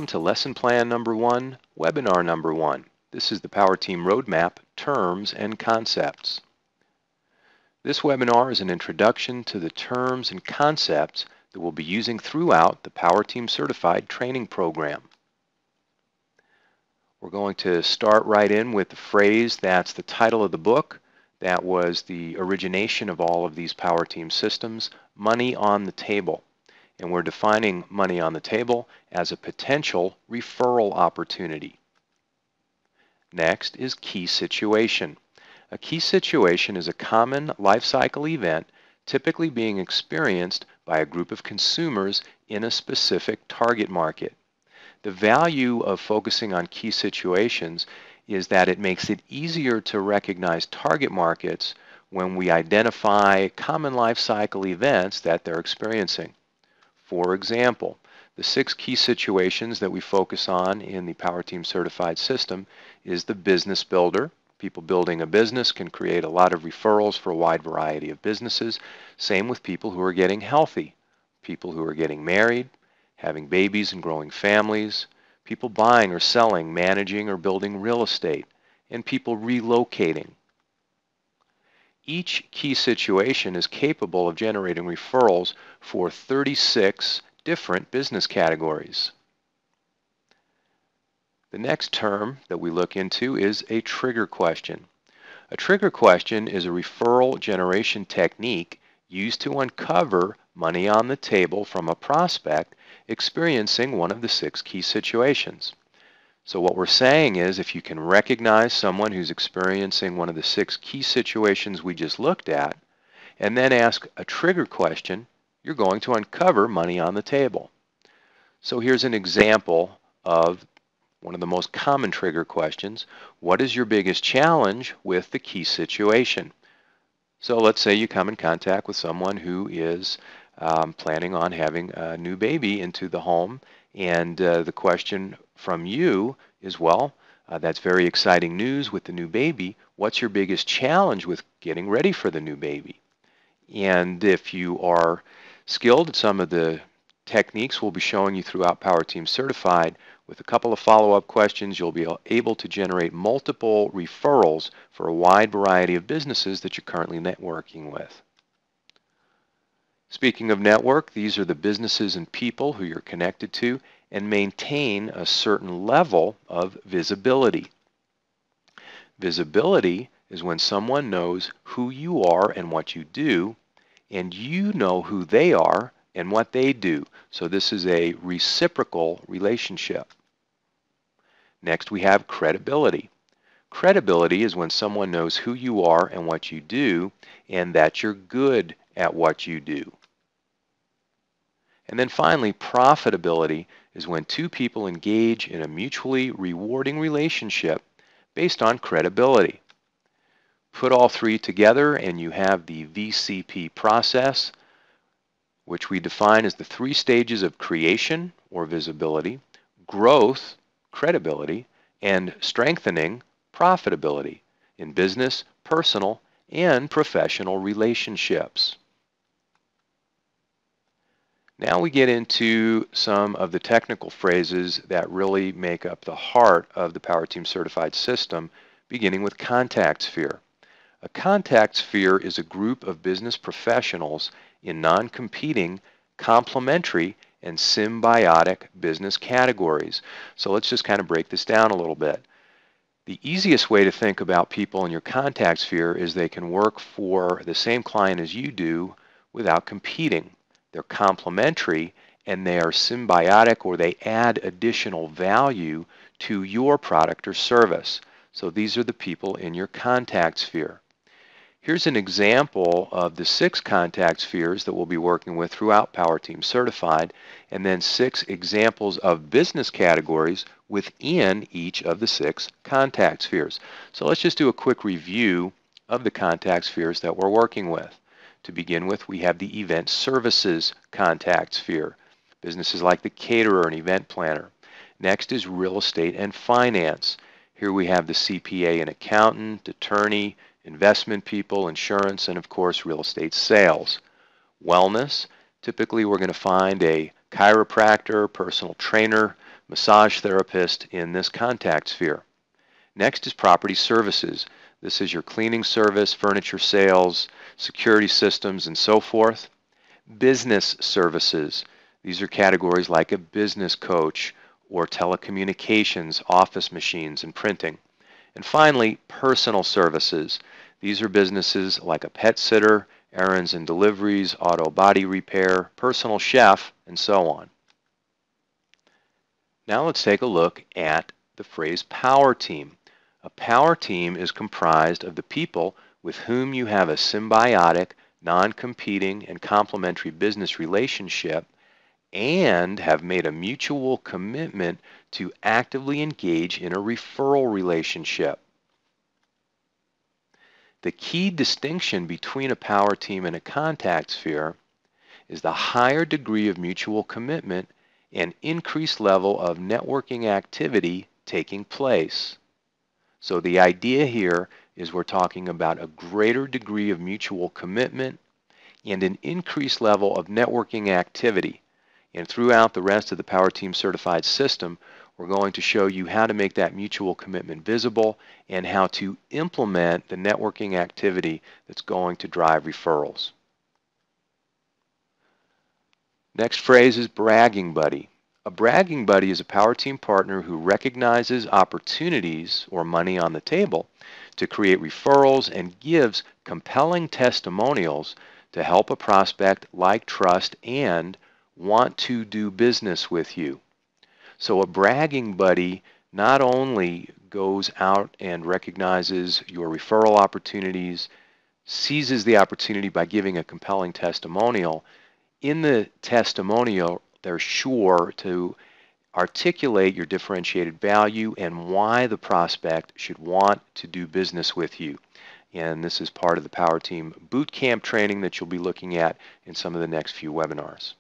Welcome to Lesson Plan number 1, Webinar number 1. This is the Power Team Roadmap, Terms and Concepts. This webinar is an introduction to the terms and concepts that we'll be using throughout the Power Team Certified Training Program. We're going to start right in with the phrase that's the title of the book. That was the origination of all of these Power Team systems, money on the table. And we're defining money on the table as a potential referral opportunity. Next is key situation. A key situation is a common life cycle event typically being experienced by a group of consumers in a specific target market. The value of focusing on key situations is that it makes it easier to recognize target markets when we identify common life cycle events that they're experiencing. For example, the 6 key situations that we focus on in the Power Team Certified system is the business builder. People building a business can create a lot of referrals for a wide variety of businesses. Same with people who are getting healthy, people who are getting married, having babies and growing families, people buying or selling, managing or building real estate, and people relocating. Each key situation is capable of generating referrals for 36 different business categories. The next term that we look into is a trigger question. A trigger question is a referral generation technique used to uncover money on the table from a prospect experiencing one of the 6 key situations. So what we're saying is if you can recognize someone who's experiencing one of the 6 key situations we just looked at, and then ask a trigger question, you're going to uncover money on the table. So here's an example of one of the most common trigger questions. What is your biggest challenge with the key situation? So let's say you come in contact with someone who is planning on having a new baby into the home, and the question from you is, well, that's very exciting news with the new baby. What's your biggest challenge with getting ready for the new baby? And if you are skilled at some of the techniques we'll be showing you throughout Power Team Certified, with a couple of follow-up questions, you'll be able to generate multiple referrals for a wide variety of businesses that you're currently networking with. Speaking of network, these are the businesses and people who you're connected to and maintain a certain level of visibility. Visibility is when someone knows who you are and what you do, and you know who they are and what they do. So this is a reciprocal relationship. Next, we have credibility. Credibility is when someone knows who you are and what you do, and that you're good at what you do. And then finally, profitability is when 2 people engage in a mutually rewarding relationship based on credibility. Put all 3 together and you have the VCP process, which we define as the 3 stages of creation or visibility, growth, credibility, and strengthening, profitability in business, personal, and professional relationships. Now we get into some of the technical phrases that really make up the heart of the Power Team Certified system, beginning with contact sphere. A contact sphere is a group of business professionals in non-competing, complementary, and symbiotic business categories. So let's just kind of break this down a little bit. The easiest way to think about people in your contact sphere is they can work for the same client as you do without competing. They're complementary and they are symbiotic, or they add additional value to your product or service. So these are the people in your contact sphere. Here's an example of the 6 contact spheres that we'll be working with throughout Power Team Certified, and then 6 examples of business categories within each of the 6 contact spheres. So let's just do a quick review of the contact spheres that we're working with. To begin with, we have the event services contact sphere, businesses like the caterer and event planner. Next is real estate and finance. Here we have the CPA and accountant, attorney, investment people, insurance, and of course real estate sales. Wellness, typically we're going to find a chiropractor, personal trainer, massage therapist in this contact sphere. Next is property services. This is your cleaning service, furniture sales, security systems, and so forth. Business services. These are categories like a business coach or telecommunications, office machines, and printing. And finally, personal services. These are businesses like a pet sitter, errands and deliveries, auto body repair, personal chef, and so on. Now let's take a look at the phrase power team. A power team is comprised of the people with whom you have a symbiotic, non-competing, and complementary business relationship and have made a mutual commitment to actively engage in a referral relationship. The key distinction between a power team and a contact sphere is the higher degree of mutual commitment and increased level of networking activity taking place. So the idea here is we're talking about a greater degree of mutual commitment and an increased level of networking activity. And throughout the rest of the Power Team Certified system, we're going to show you how to make that mutual commitment visible and how to implement the networking activity that's going to drive referrals. Next phrase is bragging buddy. A bragging buddy is a Power Team partner who recognizes opportunities or money on the table to create referrals and gives compelling testimonials to help a prospect like, trust, and want to do business with you. So a bragging buddy not only goes out and recognizes your referral opportunities, seizes the opportunity by giving a compelling testimonial. In the testimonial, they're sure to articulate your differentiated value and why the prospect should want to do business with you. And this is part of the Power Team Bootcamp training that you'll be looking at in some of the next few webinars.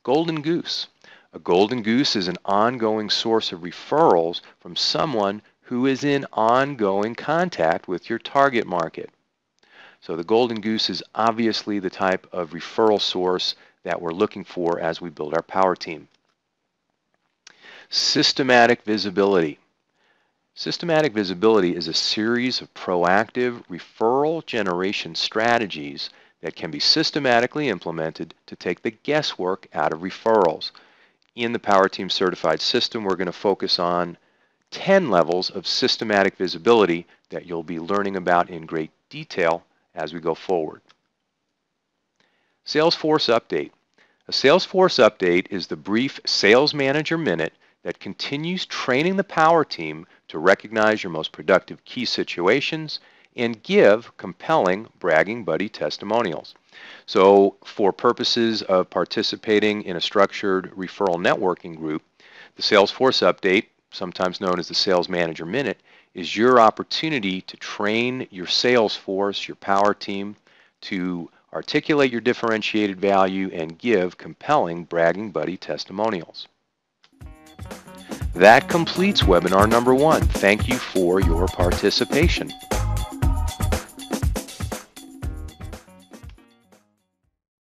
Golden Goose. A golden goose is an ongoing source of referrals from someone who is in ongoing contact with your target market. So the golden goose is obviously the type of referral source that we're looking for as we build our power team. Systematic visibility. Systematic visibility is a series of proactive referral generation strategies that can be systematically implemented to take the guesswork out of referrals. In the Power Team Certified system, we're going to focus on 10 levels of systematic visibility that you'll be learning about in great detail as we go forward. Salesforce Update. A Salesforce Update is the brief Sales Manager Minute that continues training the Power Team to recognize your most productive key situations and give compelling bragging buddy testimonials. So for purposes of participating in a structured referral networking group, the Salesforce Update, sometimes known as the Sales Manager Minute, is your opportunity to train your sales force, your power team, to articulate your differentiated value and give compelling bragging buddy testimonials. That completes webinar number 1. Thank you for your participation.